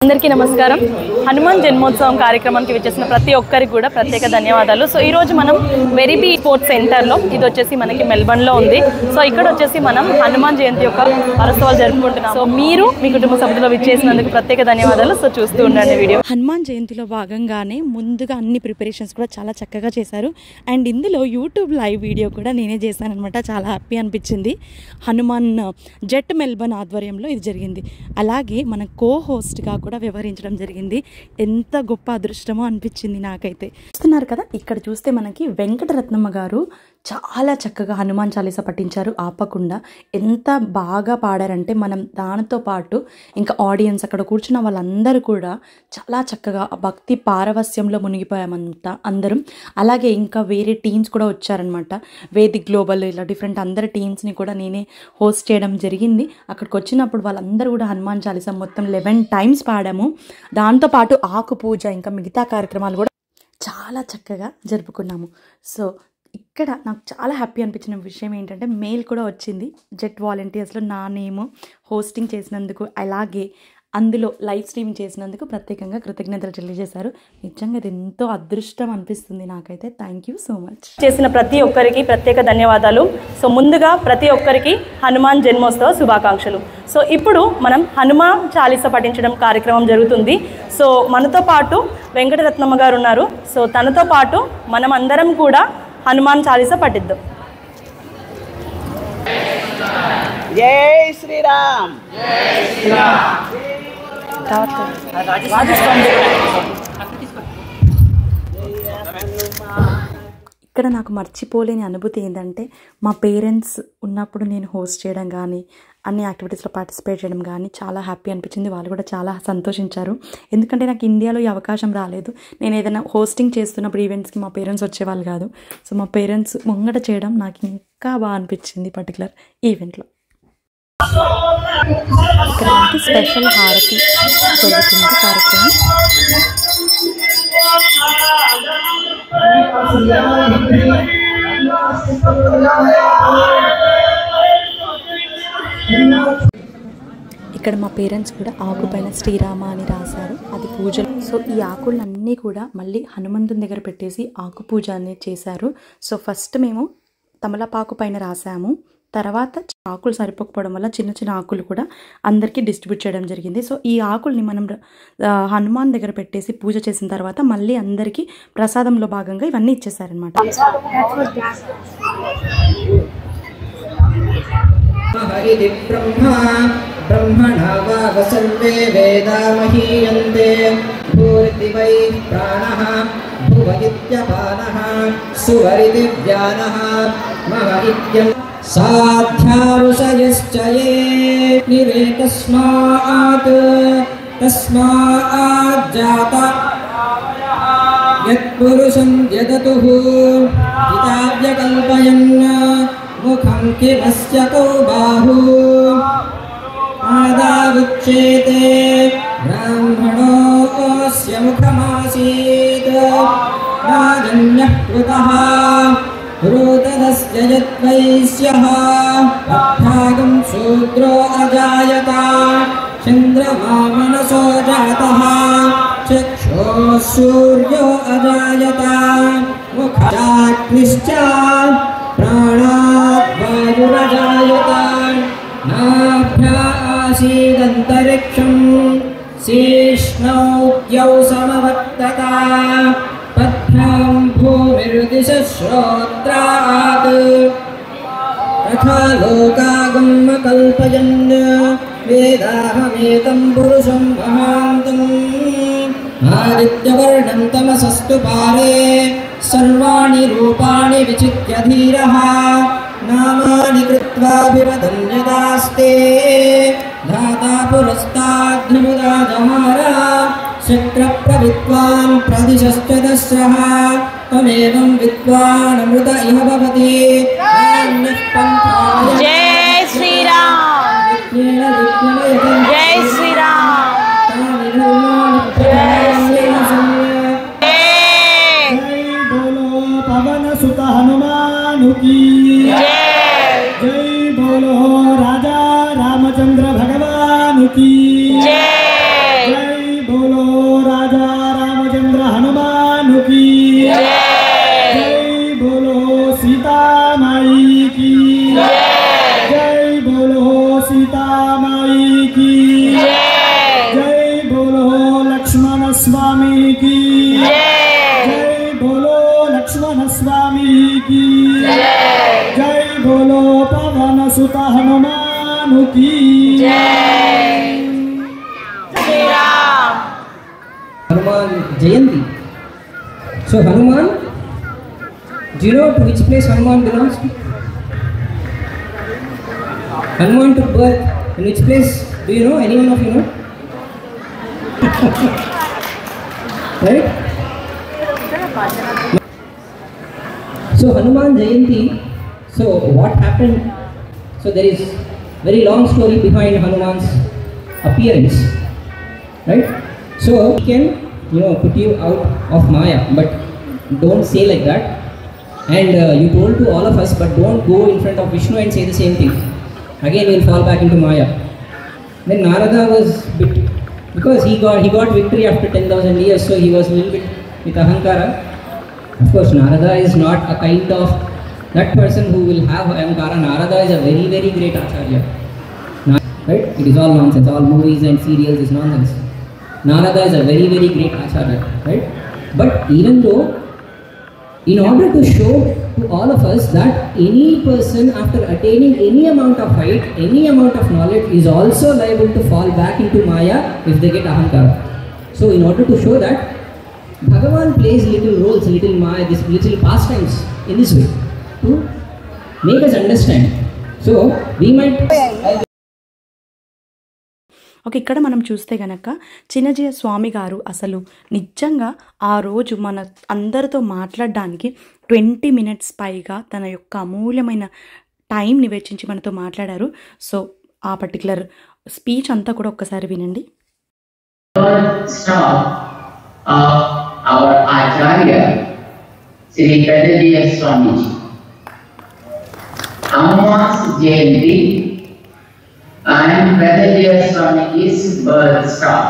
అందరికీ నమస్కారం. హనుమాన్ జన్మోత్సవం కార్యక్రమానికి వచ్చేసిన ప్రతి ఒక్కరికి కూడా ప్రత్యేక ధన్యవాదాలు. సో ఈరోజు మనం వెరీబీ స్పోర్ట్స్ సెంటర్లో, ఇది వచ్చేసి మనకి మెల్బర్న్లో ఉంది. సో ఇక్కడ వచ్చేసి మనం హనుమాన్ జయంతి యొక్క వారోత్సవాలు జరుపుకుంటున్నాం. సో మీరు మీ కుటుంబ సభ్యులు విచ్చేసినందుకు ప్రత్యేక ధన్యవాదాలు. సో చూస్తూ ఉండండి వీడియో. హనుమాన్ జయంతిలో భాగంగానే ముందుగా అన్ని ప్రిపరేషన్స్ కూడా చాలా చక్కగా చేశారు. అండ్ ఇందులో యూట్యూబ్ లైవ్ వీడియో కూడా నేనే చేశాను అనమాట. చాలా హ్యాపీ అనిపించింది. హనుమాన్ జెట్ మెల్బర్న్ ఆధ్వర్యంలో ఇది జరిగింది. అలాగే మన కో హోస్ట్గా కూడా వ్యవహరించడం జరిగింది. ఎంత గొప్ప అదృష్టమో అనిపించింది నాకైతే. చూస్తున్నారు కదా, ఇక్కడ చూస్తే మనకి వెంకటరత్నమ్మ గారు చాలా చక్కగా హనుమాన్ చాలీసా పఠించారు ఆపకుండా. ఎంత బాగా పాడారంటే మనం దానితో పాటు ఇంకా ఆడియన్స్ అక్కడ కూర్చున్న వాళ్ళందరూ కూడా చాలా చక్కగా భక్తి పారవస్యంలో మునిగిపోయామంతా అందరం. అలాగే ఇంకా వేరే టీమ్స్ కూడా వచ్చారనమాట. వేదిక్ గ్లోబల్ ఇలా డిఫరెంట్ అందరి టీమ్స్ని కూడా నేనే హోస్ట్ చేయడం జరిగింది. అక్కడికి వచ్చినప్పుడు వాళ్ళందరూ కూడా హనుమాన్ చాలీసా మొత్తం 11 times పాడాము. దాంతోపాటు ఆకు పూజ ఇంకా మిగతా కార్యక్రమాలు కూడా చాలా చక్కగా జరుపుకున్నాము. సో ఇక్కడ నాకు చాలా హ్యాపీ అనిపించిన విషయం ఏంటంటే మెయిల్ కూడా వచ్చింది జెట్ వాలంటీర్స్లో నా నేము హోస్టింగ్ చేసినందుకు, అలాగే అందులో లైవ్ స్ట్రీమింగ్ చేసినందుకు ప్రత్యేకంగా కృతజ్ఞతలు తెలియజేశారు. నిజంగా ఇది ఎంతో అదృష్టం అనిపిస్తుంది నాకైతే. Thank you so much. చేసిన ప్రతి ఒక్కరికి ప్రత్యేక ధన్యవాదాలు. సో ముందుగా ప్రతి ఒక్కరికి హనుమాన్ జన్మోత్సవ శుభాకాంక్షలు. సో ఇప్పుడు మనం హనుమాన్ చాలీసా పఠించడం కార్యక్రమం జరుగుతుంది. సో మనతో పాటు వెంకటరత్నమ్మ గారు ఉన్నారు. సో తనతో పాటు మనం అందరం కూడా హనుమాన్ చాలీసా పఠిద్దాం. జై శ్రీరామ్. ఇక్కడ నాకు మర్చిపోలేని అనుభూతి ఏంటంటే మా పేరెంట్స్ ఉన్నప్పుడు నేను హోస్ట్ చేయడం కానీ అన్ని యాక్టివిటీస్లో పార్టిసిపేట్ చేయడం కానీ చాలా హ్యాపీ అనిపించింది. వాళ్ళు కూడా చాలా సంతోషించారు. ఎందుకంటే నాకు ఇండియాలో ఈ అవకాశం రాలేదు. నేను ఏదైనా హోస్టింగ్ చేస్తున్నప్పుడు ఈవెంట్స్కి మా పేరెంట్స్ వచ్చేవాళ్ళు కాదు. సో మా పేరెంట్స్ ముంగట చేయడం నాకు ఇంకా బాగా అనిపించింది పర్టికులర్ ఈవెంట్లో. ఇక్కడ మనకి స్పెషల్ హారతి జరుగుతుంది కార్యక్రమం. ఇక్కడ మా పేరెంట్స్ కూడా ఆకు పైన శ్రీరామ అని రాశారు, అది పూజలు. సో ఈ ఆకులన్నీ కూడా మళ్ళీ హనుమంతుని దగ్గర పెట్టేసి ఆకు పూజ అనేది చేశారు. సో ఫస్ట్ మేము తమలపాకు పైన రాసాము. తర్వాత ఆకులు సరిపోకపోవడం వల్ల చిన్న చిన్న ఆకులు కూడా అందరికీ డిస్ట్రిబ్యూట్ చేయడం జరిగింది. సో ఈ ఆకుల్ని మనం హనుమాన్ దగ్గర పెట్టేసి పూజ చేసిన తర్వాత మళ్ళీ అందరికీ ప్రసాదంలో భాగంగా ఇవన్నీ ఇచ్చేసారనమాట. साध्यारुषयश्च ये निरेतस्मात् तस्माज्जाता यत्पुरुषं यदतुः हिताव्यकल्पयन् मुखं किमस्य को बाहु आदावुच्येते ब्राह्मणोऽस्य मुखमासीत् राजन्यः कृतः रोदनस्य यद्वैश्यः अर्थागं शूद्रो अजायत चन्द्रमा मनसो जातः चक्षुः सूर्यो अजायत मुखाग्निश्च प्राणात् वायुरजायत नाभ्या आसीदन्तरिक्षं शीष्णौ द्यौ समवर्तत पद्भ्यां भूमिर्दिशश्रोत्रात् तथा लोकागम कल्पयन् वेदाहमेतं पुरुषं महान्तम् आदित्यवर्णं तमसस्तु पारे सर्वाणि रूपाणि विचित्य धीरः नामानि कृत्वाभिवदन्यदास्ते धाता पुरस्ताद्धिमुदा जहार शक्रप्रविद्वान् प्रदिशश्च दस्रः त्वमेवं विद्वानमृत इह भवति जय श्री राम. जय श्री राम. पवन सुत हनुमान की जय बोलो राजा रामचंद्र भगवान की जय स्वामी की जय बोलो लक्ष्मण स्वामी की जय बोलो पवन सुत हनुमान की Hanuman Jayanti. So Hanuman, do you know to which place Hanuman belongs to? Hanuman took birth in which place? Do you know? Anyone of you know? Right? So Hanuman Jayanti. So what happened? So there is very long story behind Hanuman's appearance, right? So he can, put you out of Maya, but don't say like that. And you told to all of us, but don't go in front of Vishnu and say the same thing. Again, we'll fall back into Maya. Then Narada was because he got victory after 10,000 years, so he was a little bit with ahankara. Of course, Narada is not a kind of that person who will have ahankara. Narada is a very, very great acharya. Right? It is all nonsense. All movies and serials is nonsense. Narada is a very, very great acharya, right? But even though, in order to show to all of us that any person after attaining any amount of height, any amount of knowledge is also liable to fall back into Maya if they get ahankara. So in order to show that, Bhagavan plays little roles, little Maya, this little pastimes in this way to make us understand. So we might... okay, ఇక్కడ మనం చూస్తే కనుక చిన్నజీయ స్వామి గారు అసలు నిజంగా ఆ రోజు మన అందరితో మాట్లాడడానికి 20 minutes పైగా తన యొక్క అమూల్యమైన టైంని వెచ్చించి మనతో మాట్లాడారు. సో ఆ పర్టికులర్ స్పీచ్ అంతా కూడా ఒక్కసారి వినండి. Our Acharya Sri Vedajiya Swamiji. Hanuman's Jayanti and Vedajiya Swamiji's birth star.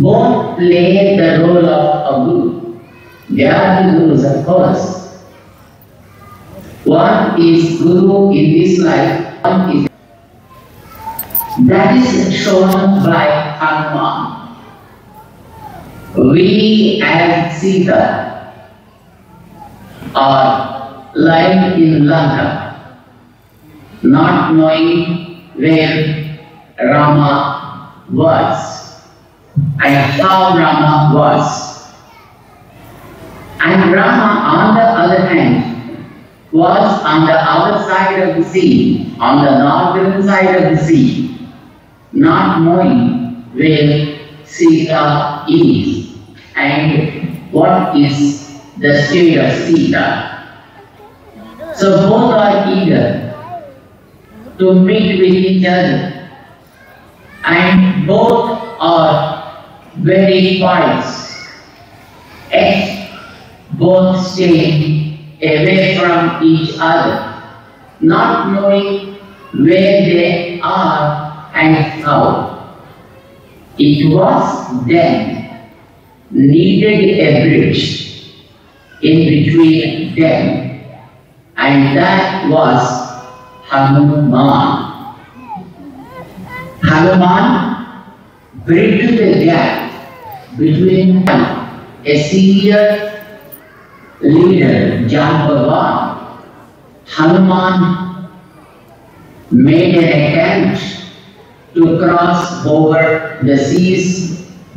Both play the role of a guru. They are the gurus, of course. One is guru in this life, one is that is shown by Hanuman. We as Sita are lying in Lanka, not knowing where Rama was and how Rama was. And Rama, on the other hand, was on the other side of the sea, on the northern side of the sea, not knowing where Sita is and what is the state of Sita. So both are eager to meet with each other, and both are very wise, yet both stay away from each other, not knowing where they are and how. It was then needed a bridge in between them, and that was Hanuman. Hanuman bridged the gap between a senior leader, Jambavan. Hanuman made an attempt to cross over the seas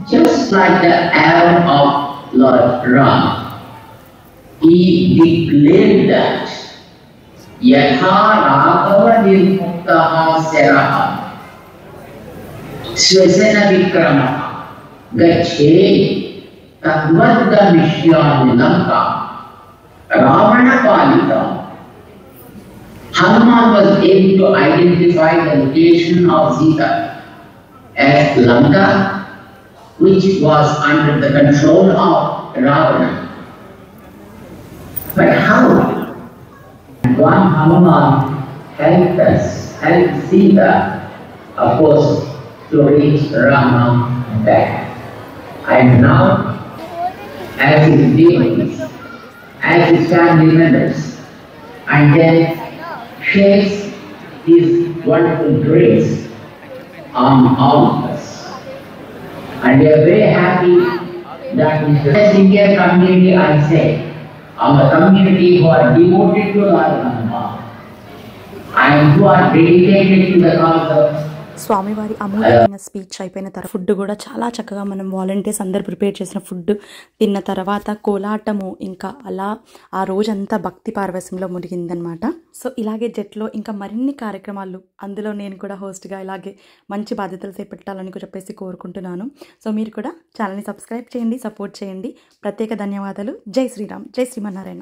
just like the arrow of Lord Ram. He declared that Yatha Raghava Nirmuktaha Seraha Swasena Vikramaha Gache Tadvadda Mishyani Lanka Ravana Palita. Hanuman was able to identify the location of Sita as Lanka, which was under the control of Ravana. But how? One Hanuman helped Sita, of course, to reach Rama back. And now, as his demons, as his family members, and then shares his wonderful grace on all of us. And we are very happy that in the Indian community, I say, our community who are devoted to Lord Hanuman and who are dedicated to the cause of స్వామివారి అమూల్యమైన speech అయిపోయిన తర్వాత food కూడా చాలా చక్కగా మనం volunteers అందరు prepare చేసిన ఫుడ్ తిన్న తర్వాత కోలాటము ఇంకా అలా ఆ రోజంతా భక్తి పార్వశ్యంలో మునిగిందనమాట. సో ఇలాగే జట్లో ఇంకా మరిన్ని కార్యక్రమాలు అందులో నేను కూడా హోస్ట్గా ఇలాగే మంచి బాధ్యతలు చేపట్టాలని చెప్పేసి కోరుకుంటున్నాను. సో మీరు కూడా ఛానల్ని సబ్స్క్రైబ్ చేయండి, సపోర్ట్ చేయండి. ప్రత్యేక ధన్యవాదాలు. జై శ్రీరామ్, జై శ్రీమన్నారాయణ.